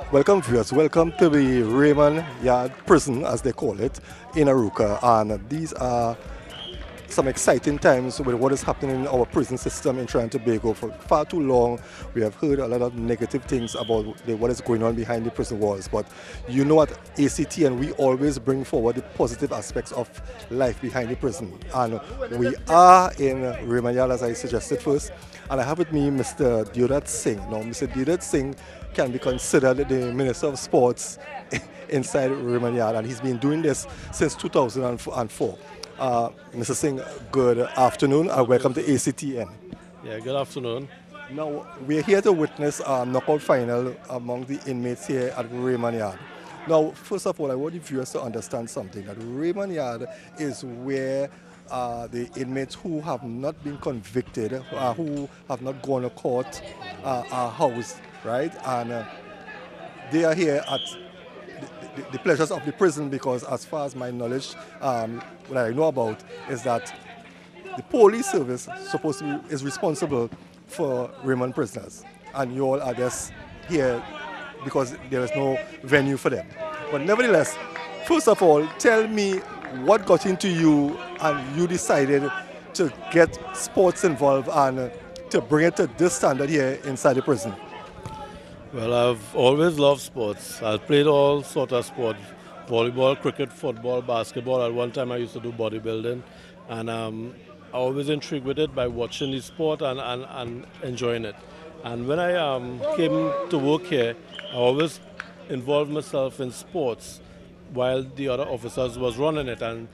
Welcome viewers, welcome to the Remand Yard Prison as they call it in Aruka, and these are some exciting times with what is happening in our prison system in trying to Tobago. For far too long we have heard a lot of negative things about what is going on behind the prison walls, but you know at ACT and we always bring forward the positive aspects of life behind the prison, and we are in Remand Yard as I suggested first, and I have with me Mr. Deodat Singh. Now Mr. Deodat Singh can be considered the Minister of Sports inside Remand Yard, and he's been doing this since 2004. Mr. Singh, good afternoon and welcome to ACTN. Yeah, good afternoon. Now, we're here to witness a knockout final among the inmates here at Remand Yard. Now, first of all, I want the viewers to understand something, that Remand Yard is where the inmates who have not been convicted, who have not gone to court, are housed, right? And they are here at the pleasures of the prison, because as far as my knowledge, what I know about is that the police service is responsible for Remand prisoners, and you all are just here because there is no venue for them. But nevertheless, first of all, tell me what got into you and you decided to get sports involved and to bring it to this standard here inside the prison. Well, I've always loved sports. I've played all sort of sports: volleyball, cricket, football, basketball. At one time I used to do bodybuilding, and I always intrigued with it by watching the sport and enjoying it. And when I came to work here, I always involved myself in sports while the other officers was running it. And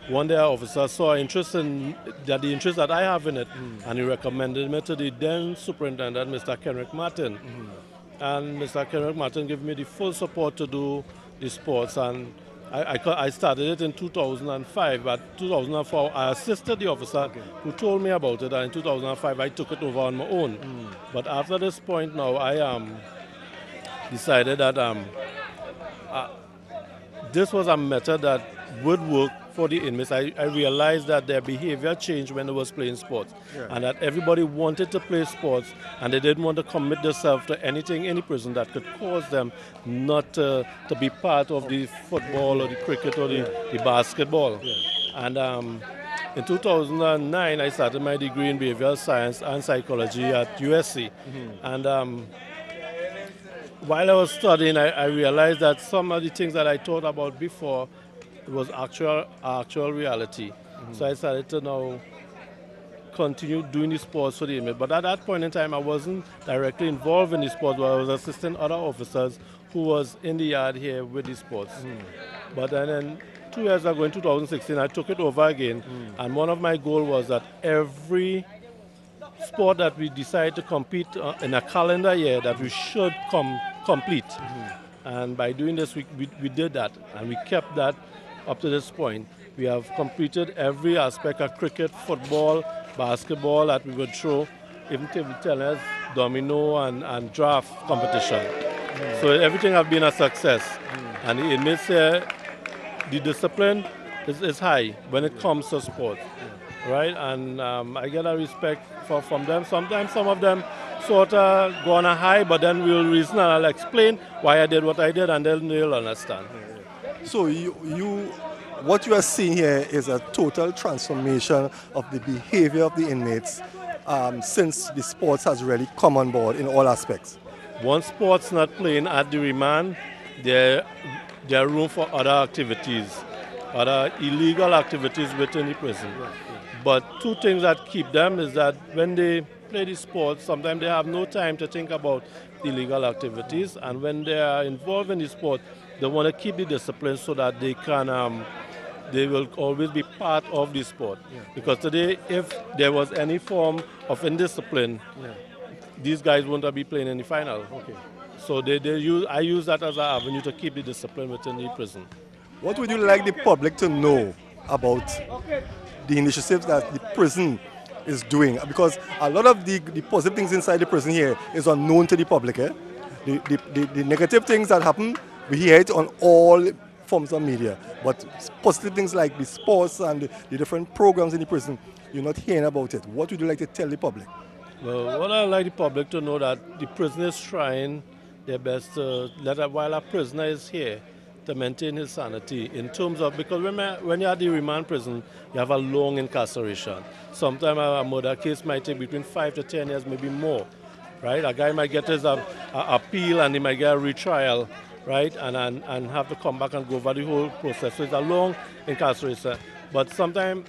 one day our officer saw the interest that I have in it, and he recommended me to the then superintendent, Mr. Kenrick Martin. And Mr. Kenrick Martin gave me the full support to do the sports, and I started it in 2005. But 2004, I assisted the officer who told me about it, and in 2005 I took it over on my own. But after this point now, I decided that this was a method that would work for the inmates. I realized that their behavior changed when they was playing sports, and that everybody wanted to play sports, and they didn't want to commit themselves to anything in the prison that could cause them not to be part of the football or the cricket or the basketball. And in 2009, I started my degree in behavioral science and psychology at USC. And while I was studying, I realized that some of the things that I thought about before was actual reality. So I started to now continue doing the sports for the inmate. But at that point in time, I wasn't directly involved in the sports, but I was assisting other officers who was in the yard here with the sports. But then 2 years ago, in 2016, I took it over again. And one of my goals was that every sport that we decide to compete in a calendar year, that we should complete. And by doing this, we did that, and we kept that up to this point. We have completed every aspect of cricket, football, basketball that we would throw, even table tennis, domino, and draft competition. So everything has been a success. And the inmates here, the discipline is high when it comes to sport. Right? And I get a respect from them. Sometimes some of them sort of go on a high, but then we'll reason and I'll explain why I did what I did, and then they'll understand. So what you are seeing here is a total transformation of the behavior of the inmates since the sports has really come on board in all aspects. Once sports not playing at the remand, there are room for other activities, other illegal activities within the prison. But two things that keep them is that when they play the sports, sometimes they have no time to think about illegal activities, and when they are involved in the sport, they want to keep the discipline so that they will always be part of the sport. Because today, if there was any form of indiscipline, these guys won't be playing in the final. So I use that as an avenue to keep the discipline within the prison. What would you like the public to know about the initiatives that the prison is doing? Because a lot of the positive things inside the prison here is unknown to the public. The negative things that happen, we hear it on all forms of media. But positive things like the sports and the different programs in the prison, you're not hearing about it. What would you like to tell the public? Well, what I'd like the public to know, that the prison is trying their best to while a prisoner is here, to maintain his sanity in terms of, because when you're at the remand prison, you have a long incarceration. Sometimes a murder case might take between 5 to 10 years, maybe more, right? A guy might get his appeal and he might get a retrial, right? And have to come back and go over the whole process. So it's a long incarceration. But sometimes,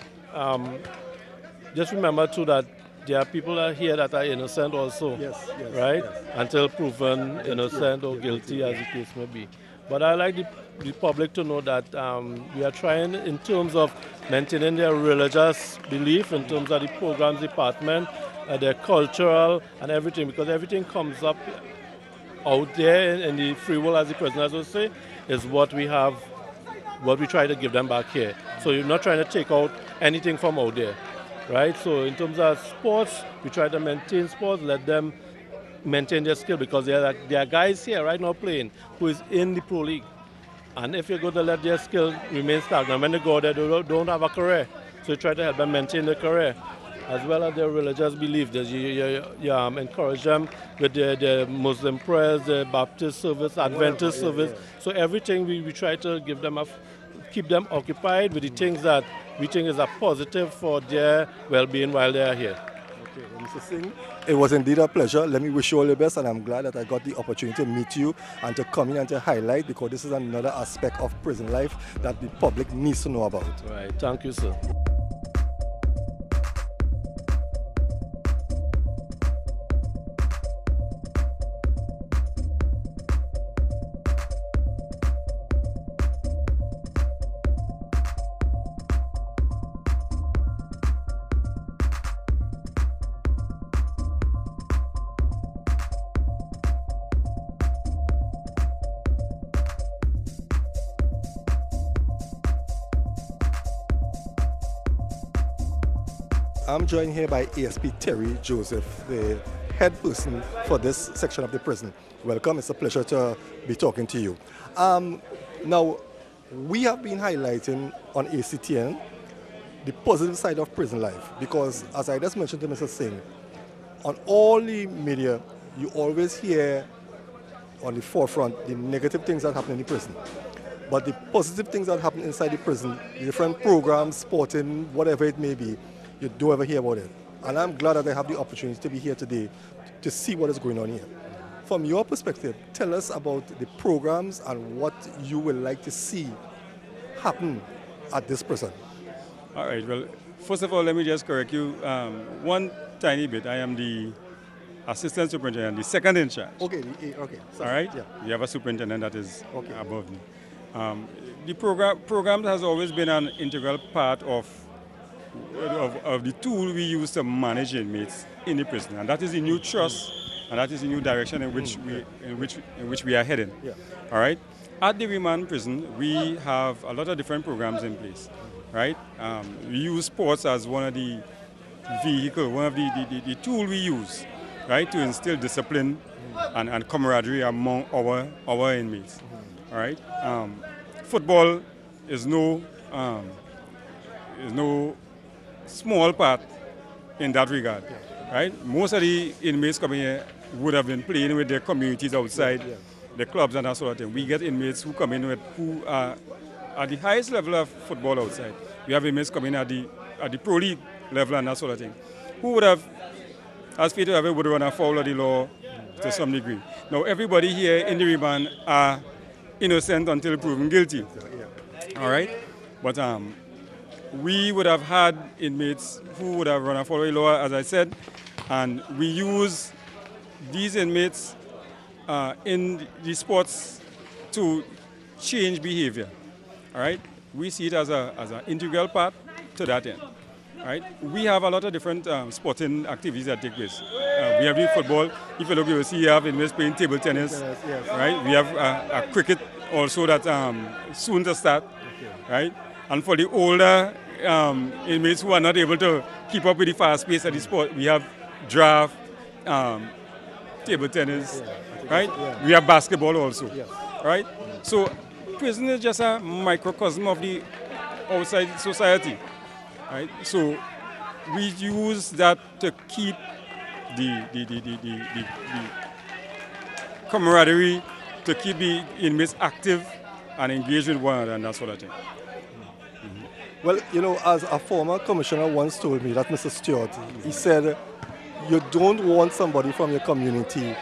just remember too that there are people out here that are innocent also, Yes, yes, right? yes. Until proven innocent or guilty, as the case may be. But I like the public to know that we are trying in terms of maintaining their religious belief, in terms of the programs department, their cultural and everything, because everything comes up out there in the free world, as the prisoners will say, is what we have, what we try to give them back here. So you're not trying to take out anything from out there, right? So in terms of sports, we try to maintain sports, let them maintain their skill, because there are guys here right now playing who is in the pro league. And if you're going to let their skill remain stagnant, when they go there, they don't have a career. So you try to help them maintain their career, as well as their religious belief. You encourage them with their Muslim prayers, the Baptist service, Adventist service. Yeah. So everything we try to give them, keep them occupied with the things that we think is a positive for their well-being while they are here. Okay, well, Mr. Singh, it was indeed a pleasure. Let me wish you all the best, and I'm glad that I got the opportunity to meet you and to come in and to highlight, because this is another aspect of prison life that the public needs to know about. Right. Thank you, sir. I'm joined here by ASP Terry Joseph, the head person for this section of the prison. Welcome, it's a pleasure to be talking to you. Now, we have been highlighting on ACTN the positive side of prison life, because as I just mentioned to Mr. Singh, on all the media, you always hear on the forefront the negative things that happen in the prison. But the positive things that happen inside the prison, the different programs, sporting, whatever it may be, you don't ever hear about it. And I'm glad that I have the opportunity to be here today to see what is going on here. From your perspective, tell us about the programs and what you would like to see happen at this prison. All right, well, first of all, let me just correct you one tiny bit. I am the assistant superintendent, the second in charge. Okay, okay. All right? Yeah. We have a superintendent that is Okay. above me. The program has always been an integral part of the tool we use to manage inmates in the prison, and that is the new trust, and that is the new direction in which we are heading. Yeah. All right. At the Remand prison, we have a lot of different programs in place. Right. We use sports as one of the vehicle, one of the tool we use, right, to instill discipline and camaraderie among our inmates. All right. Football is no small part in that regard, right? Most of the inmates coming here would have been playing with their communities outside, the clubs and that sort of thing. We get inmates who come in who are at the highest level of football outside. We have inmates coming at the pro league level and that sort of thing, who would have, as fate would have, would run afoul of the law to some degree. Now, everybody here in the remand are innocent until proven guilty. All right, but we would have had inmates who would have run afoul of the law, as I said, and we use these inmates in the sports to change behavior. All right, we see it as an integral part to that end. All right, we have a lot of different sporting activities that take place. We have the football. If you look, you will see you have inmates playing table tennis. Yes. Right, we have a cricket also that soon to start. Okay. Right. And for the older inmates who are not able to keep up with the fast pace of the sport, we have draft, table tennis, right? Yeah. We have basketball also, right? So prison is just a microcosm of the outside society, right? So we use that to keep camaraderie, to keep the inmates active and engaged with one another and that sort of thing. Well, as a former commissioner once told me, that Mr. Stewart, he said, you don't want somebody from your community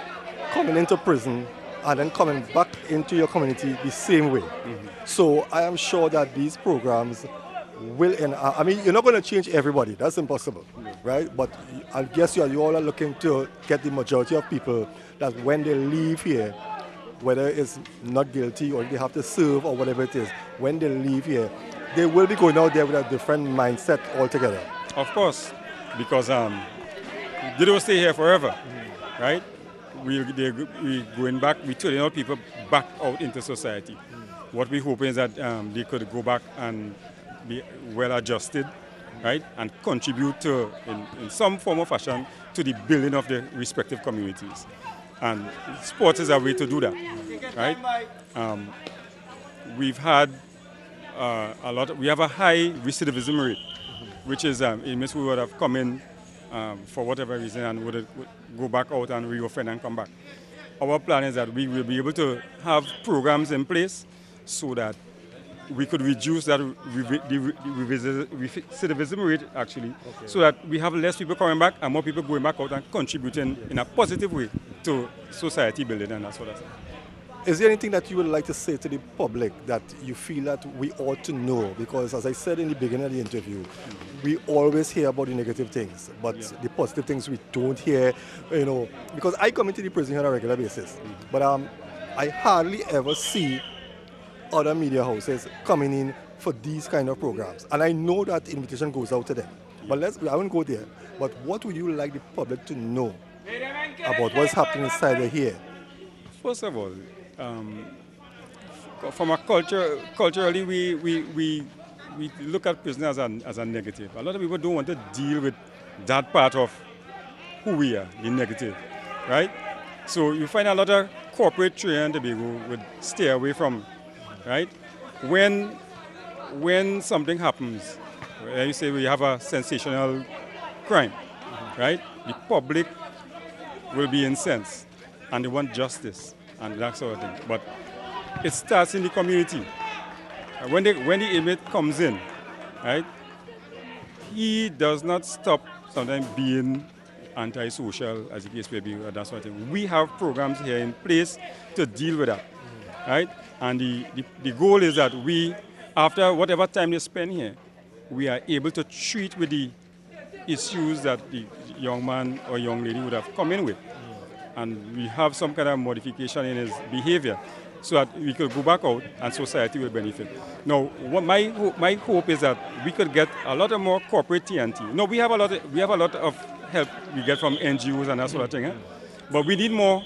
coming into prison and then coming back into your community the same way. So I am sure that these programs will, I mean, you're not going to change everybody. That's impossible, right? But I guess you all are looking to get the majority of people that when they leave here, whether it's not guilty or they have to serve or whatever it is, when they leave here, they will be going out there with a different mindset altogether. Of course, because they don't stay here forever, right? We going back, we turning out people back out into society. What we hope is that they could go back and be well adjusted, right? And contribute to, in some form or fashion, to the building of the respective communities. And sports is a way to do that, right? We've had we have a high recidivism rate, which is inmates who would have come in for whatever reason and would go back out and reoffend and come back. Our plan is that we will be able to have programs in place so that we could reduce that recidivism rate actually, so that we have less people coming back and more people going back out and contributing in a positive way to society building and that sort of thing. Is there anything that you would like to say to the public that you feel that we ought to know? Because as I said in the beginning of the interview, we always hear about the negative things, but the positive things we don't hear, because I come into the prison on a regular basis, but I hardly ever see other media houses coming in for these kind of programs. And I know that invitation goes out to them. But I won't go there. But what would you like the public to know about what's happening inside here? First of all, from a culturally, we look at prison as a negative. A lot of people don't want to deal with that part of who we are, the negative, right? So you find a lot of corporate trade in Tobago would stay away from, right? When something happens, you say we have a sensational crime, right? The public will be incensed and they want justice and that sort of thing. But it starts in the community. When the inmate comes in, right, he does not stop sometimes being antisocial, as the case may be, or that sort of thing. We have programs here in place to deal with that, right? And the goal is that we, after whatever time they spend here, we are able to treat with the issues that the young man or young lady would have come in with. And we have some kind of modification in his behavior so that we could go back out and society will benefit. Now, what my hope is that we could get a lot of more corporate TNT. No, we have a lot of help we get from NGOs and that sort of thing, but we need more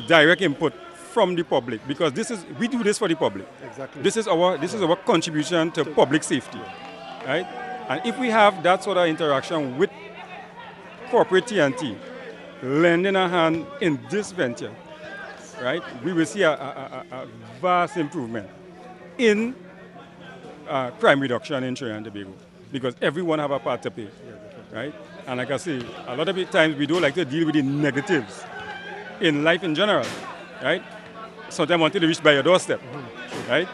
direct input from the public, because we do this for the public. Exactly. This is our contribution to public safety, right? And if we have that sort of interaction with corporate TNT, lending a hand in this venture, right, we will see a vast improvement in crime reduction in Trinidad and Tobago, because everyone have a part to play, right? And like I say, a lot of the times we don't like to deal with the negatives in life in general, right? Sometimes until they reach by your doorstep, right?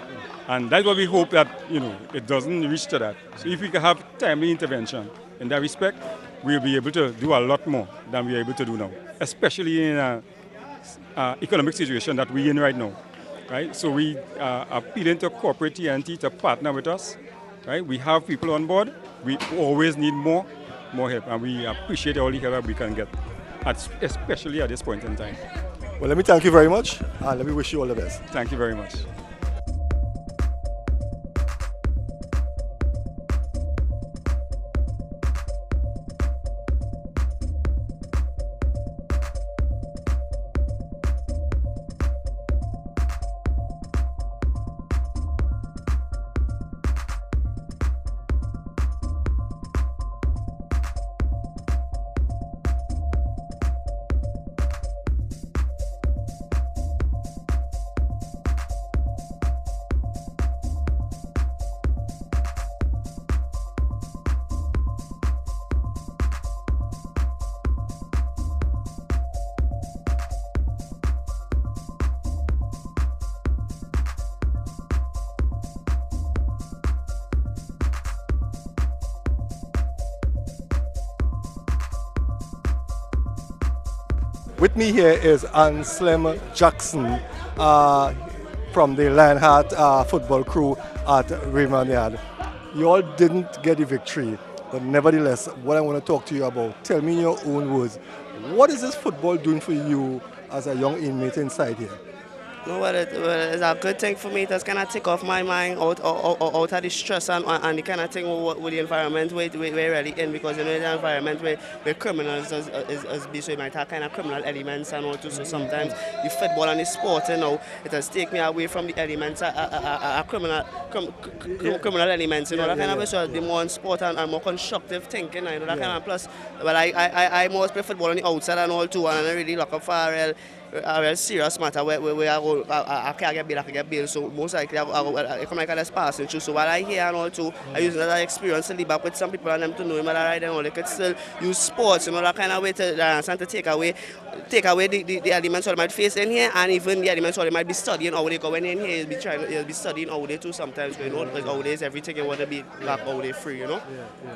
And that's what we hope that, it doesn't reach to that. So if we can have timely intervention in that respect, we'll be able to do a lot more than we are able to do now, especially in an economic situation that we're in right now, right? So we are appealing to corporate TNT to partner with us, right? We have people on board. We always need more help, and we appreciate all the help that we can get, especially at this point in time. Well, let me thank you very much, and let me wish you all the best. Thank you very much. With me here is Anselm Jackson from the Lionheart football crew at Remand. You all didn't get the victory, but nevertheless, what I want to talk to you about, tell me in your own words, what is this football doing for you as a young inmate inside here? No, well, it's a good thing for me. It just kind of take off my mind out of the stress and the kind of thing with the environment we're really in, because you know the environment where criminals is be, so you might have kind of criminal elements and all too. So sometimes the football and the sport, you know, it has take me away from the elements, criminal elements, you know, that kind of way. So the more in sport and more constructive thinking, you know, that kind of plus. Well, I most play football on the outside and all too, and I really look up for a real serious matter where I can't get bail, I can get bail. So most likely I come like a passing through. So while I hear and all too, I use that experience to live back with some people and them to know him and right and all. They could still use sports, you know, that kind of way to take away the elements that they might face in here, and even the elements that they might be studying how they go in here. You'll be studying how they too sometimes, you know, because nowadays everything you want to be back how they free, you know.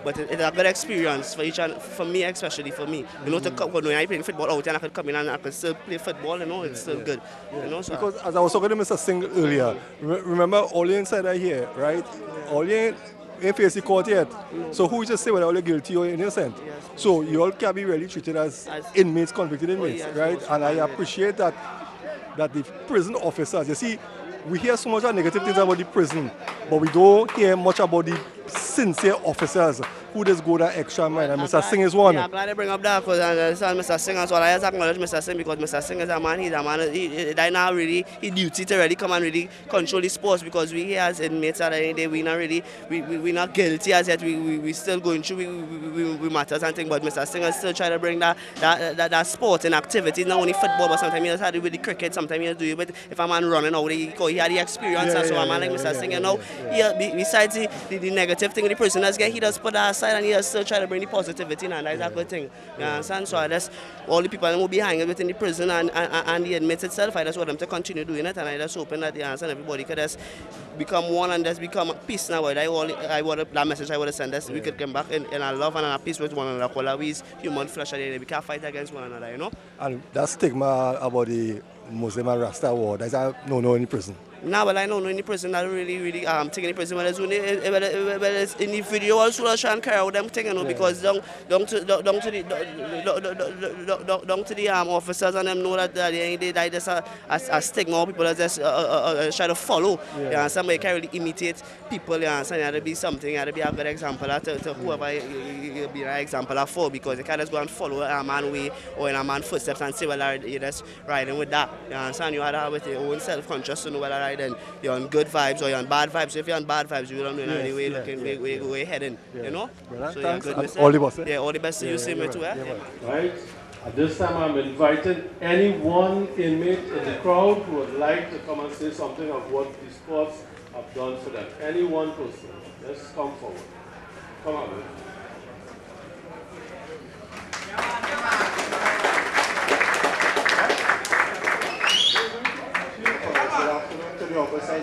But it's a good experience for each and for me, especially for me. You know, to come when I play football out and I could come in and I could still play football, you know, it's still good. You know, so Because as I was talking to Mr. Singh earlier, remember all you inside here, right? All you ain't face the court yet. So who just say whether you're guilty or innocent? So you all can be really treated as inmates, convicted inmates, right? And I appreciate that the prison officers, you see, we hear so much of negative things about the prison, but we don't hear much about the sincere officers who just go that extra mile, and Mr. Singh is one. Yeah, I'm glad they bring up that because I understand Mr. Singh as well. I just acknowledge Mr. Singh because Mr. Singh is a man, he now really, he duty to really come and really control the sports, because we here as inmates at the end of the day, we not really, we not guilty as yet, we still going through, we matters and things, but Mr. Singh is still trying to bring that sport and activity, not only football, but sometimes he just had it with the cricket, sometimes he just do it with, if a man running out, he had the experience, and so a man like Mr. Singh, you know, besides the negative thing the prisoners get, he does put that aside and he does still try to bring the positivity, and that's a good thing. You understand? So I just, all the people who will be hanging within the prison and the inmates itself, I just want them to continue doing it, and I just hoping that everybody could just become one and just become peace now. That message I want to send us, we could come back in a love and a peace with one another, because we human flesh and we can't fight against one another, you know? And that stigma about the Muslim and Rasta war, that's no in the prison. No, well, I know in the prison that really taking the prison when it's individuals who are trying to carry out them thing, you know, because down to the officers and them know that they just a stigma, people that just try to follow. Yeah, somebody can really imitate people. Yeah, so it had to be something, it had to be a good example to whoever you be an example for, because you can't just go and follow a man way or in a man's footsteps and say, well, you're just riding with that. You understand? You had to have with your own self-conscious to know whether then you're on good vibes or you're on bad vibes. So if you're on bad vibes, you don't know any way looking where you're heading, you know? So thanks. Good, all the best. Yeah, all the best to you, same way too. Right. At this time, I'm inviting any one inmate in the crowd who would like to come and say something of what the sports have done for them. Any one person. Just come forward. Come on, man.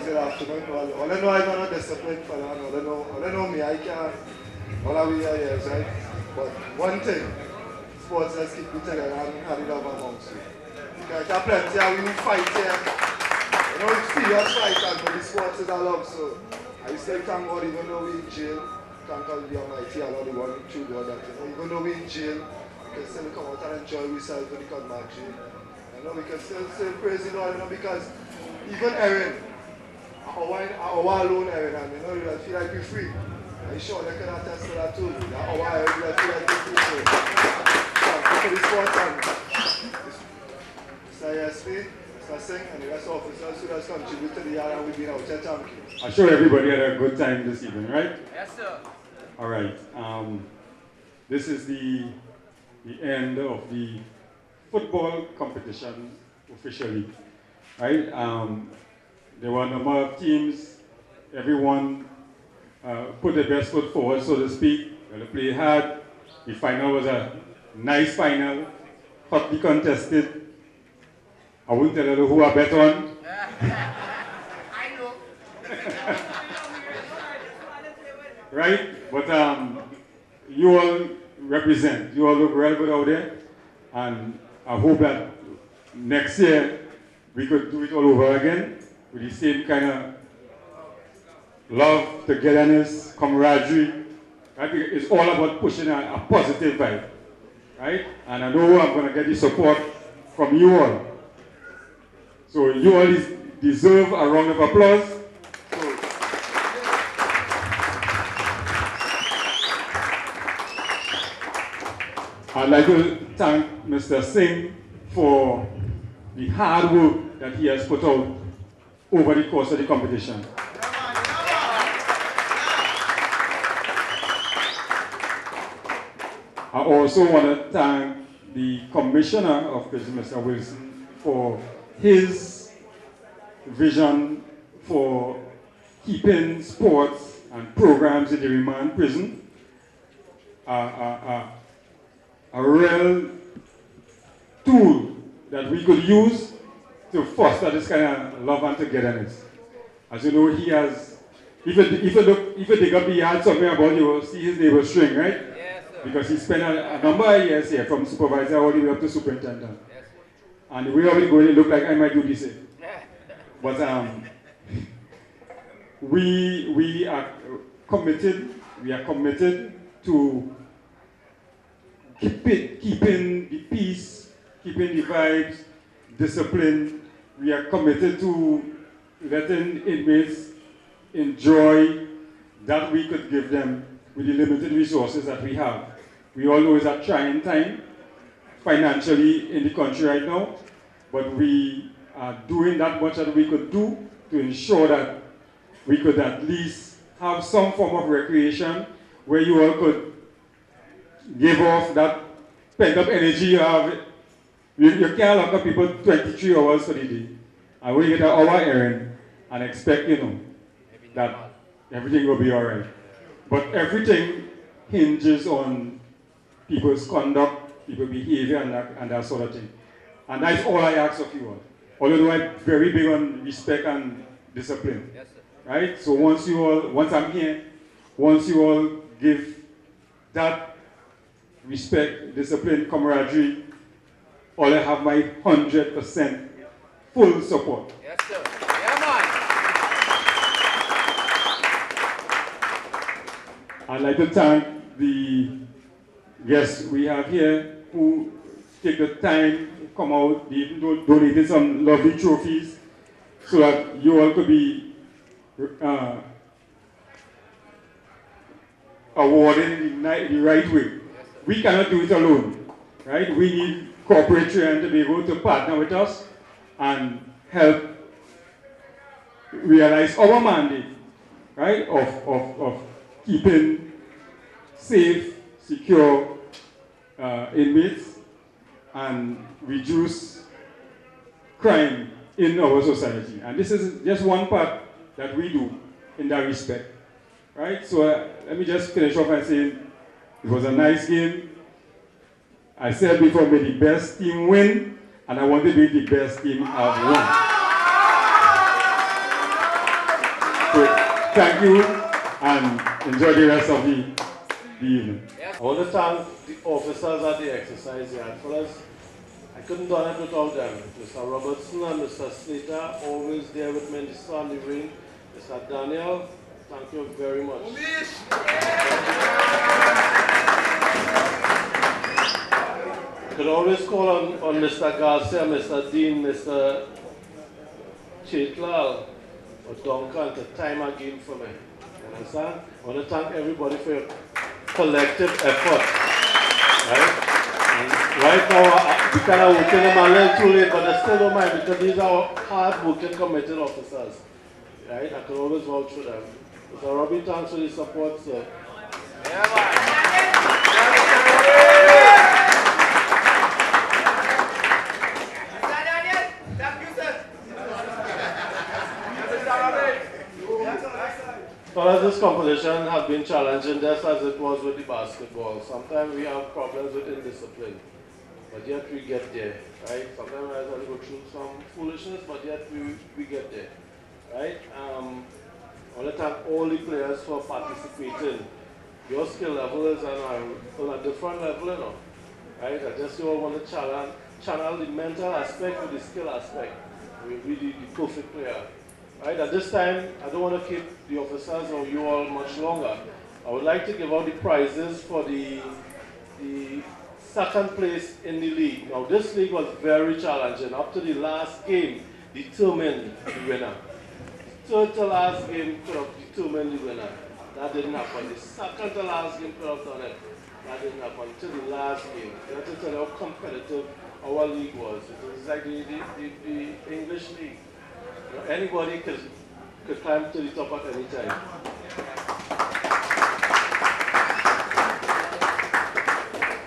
Good afternoon. All I know I'm not disciplined for that. All I know me, I can't. All we are here, right? But one thing, sports let's keep it together and have it up amongst you. Because there are plenty of we fight here. You know, it's serious fight, but the sports is a love. So I still thank God, even though we're in jail, thank God the Almighty, Allah the one true God that, you know, even though we're in jail, we can still come out and enjoy ourselves when we come back jail. You know, we can still praise the Lord, you know, because even Aaron, our alone Aaron, and you know, you feel like we're free. I'm sure they can attest to that too. That our Aaron, you feel like we're free. So, for the sport and Mr. ESP, Mr. Singh, and the rest of officers who has contributed to the yard, and we've been out there. Thank you. I'm sure everybody had a good time this evening, right? Yes, sir. All right. This is the end of the football competition officially, right? There were a number of teams. Everyone put their best foot forward, so to speak. They played hard. The final was a nice final, hotly contested. I won't tell you who I bet on. I know. Right? But you all represent. You all look real good out there. And I hope that next year we could do it all over again with the same kind of love, togetherness, camaraderie. Right? It's all about pushing a positive vibe. Right? And I know I'm going to get the support from you all. So you all deserve a round of applause. So, I'd like to thank Mr. Singh for the hard work that he has put out over the course of the competition. I also want to thank the Commissioner of Prison, Mr. Wilson, for his vision for keeping sports and programs in the Remand prison a real tool that we could use to foster this kind of love and togetherness. As you know, he has, if you dig up the yard somewhere about, you will see his neighbor's string, right? Yes, sir. Because he spent a number of years here, from supervisor all the way up to superintendent. Yes, sir. And the way I was going, it looked like I might do this. But we are committed to keeping the peace, keeping the vibes, discipline. We are committed to letting inmates enjoy that we could give them with the limited resources that we have. We all know it's a trying time financially in the country right now, but we are doing that much that we could do to ensure that we could at least have some form of recreation where you all could give off that pent-up energy you have. You can't lock up people 23 hours for the day. And when you get an hour errand and expect, that everything will be all right. But everything hinges on people's conduct, people's behavior, and that sort of thing. And that's all I ask of you all. Although I'm very big on respect and discipline. Yes, sir. Right? So once I'm here, once you all give that respect, discipline, camaraderie, all I have my 100% full support. Yes, sir. Yeah, man. I'd like to thank the guests we have here who take the time to come out. They even donated some lovely trophies so that you all could be awarded in the right way. We cannot do it alone, right? We need corporate training to be able to partner with us and help realize our mandate, right, of keeping safe, secure inmates and reduce crime in our society. And this is just one part that we do in that respect, right? So let me just finish off by saying it was a nice game. I said before, may the best team win, and I want to be the best team I've won. So thank you, and enjoy the rest of the evening. I want to thank the officers at the exercise yard. Fellas, I couldn't do it without them. Mr. Robertson and Mr. Slater, always there with me in the sun, the rain. Mr. Daniel, thank you very much. You could always call on Mr. Garcia, Mr. Dean, Mr. Chitlal, or Duncan to time again for me. You understand? I want to thank everybody for your collective effort. Right? And right now, we kind of working them a little too late, but I still don't mind because these are hard-working, committed officers. Right? I can always vouch for them. Mr. Robbie, thanks for the support, sir. Well, this competition has been challenging just as it was with the basketball. Sometimes we have problems with indiscipline, but yet we get there, right? Sometimes we have to go through some foolishness, but yet we get there, right? I want to thank all the players for participating. Your skill level is on a different level, right? I just want to channel the mental aspect with the skill aspect. We'll be the perfect player. Right, at this time, I don't want to keep the officers or you all much longer. I would like to give out the prizes for the second place in the league. Now, this league was very challenging. Up to the last game, determined the winner. Third to last game could have determined the winner. That didn't happen. The second to last game could have done it. That didn't happen until the last game. That's to tell you how competitive our league was. It was like the English league. You know, anybody could climb to the top at any time.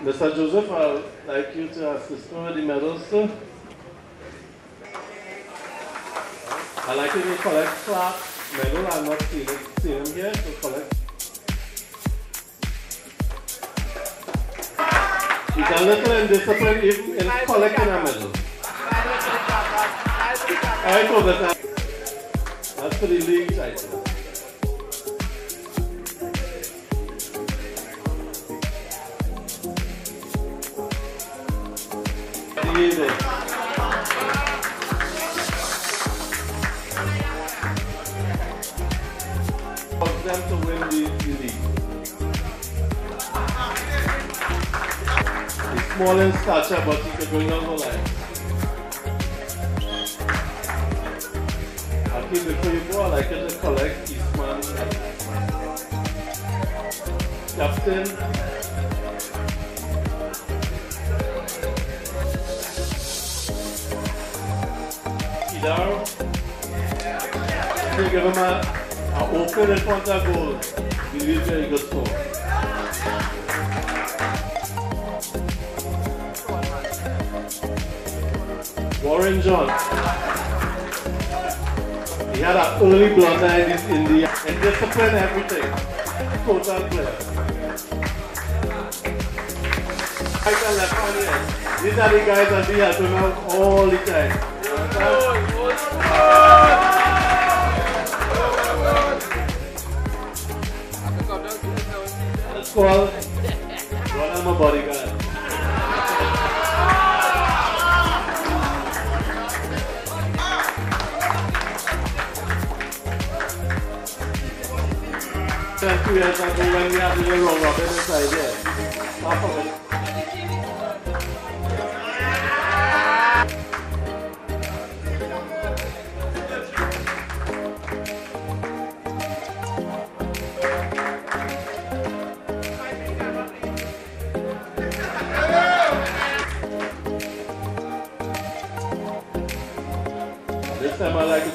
Mr. Joseph, I'd like you to assist me with the medals, sir. I'd like you to collect Clark's medal. I'm not seeing him here, so collect. He's a little indisciplined even in collecting a medal. Alright, Professor. That's for the league title. For them to win the league. He's small in stature, but he can bring on the line. Okay, before you go, I'd like you to collect Eastman. Captain. Idar. You give him an open in front of goal. He will very good score. Warren John. He had an early blunder in the discipline everything. Total player. Right and left hand here. These are the guys that be helping out all the time. That's called one of my bodyguard. And 2 years ago when we had the round robin inside there. Half of it. This time I like it.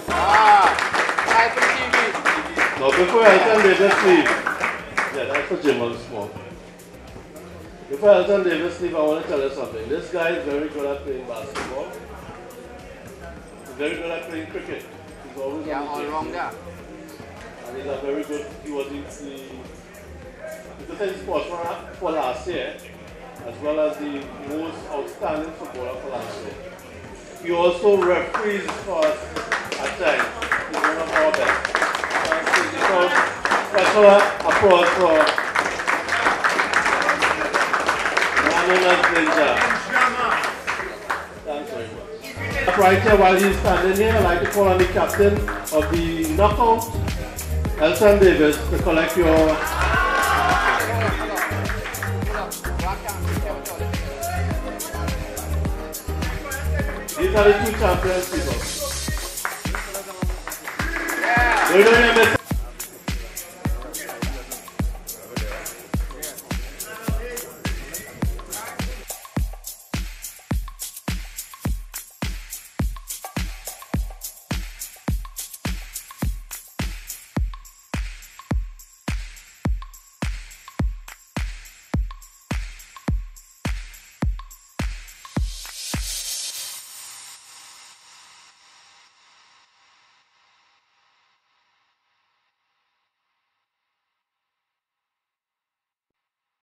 Now before Elton Davis leave, yeah, that's for Jim on small. Before Elton Davis leave, I want to tell you something. This guy is very good at playing basketball. He's very good at playing cricket. He's always on the team. And he's a very good, he was the sportsman for last year, as well as the most outstanding footballer for last year. He also referees for us at times. He's one of our best. Special applause for Anonymous Ninja. Thanks very much. Right here, while he's standing here, I'd like to call on the captain of the knockout, Elton Davis, to collect your. These are the 2 champions, people. Yeah.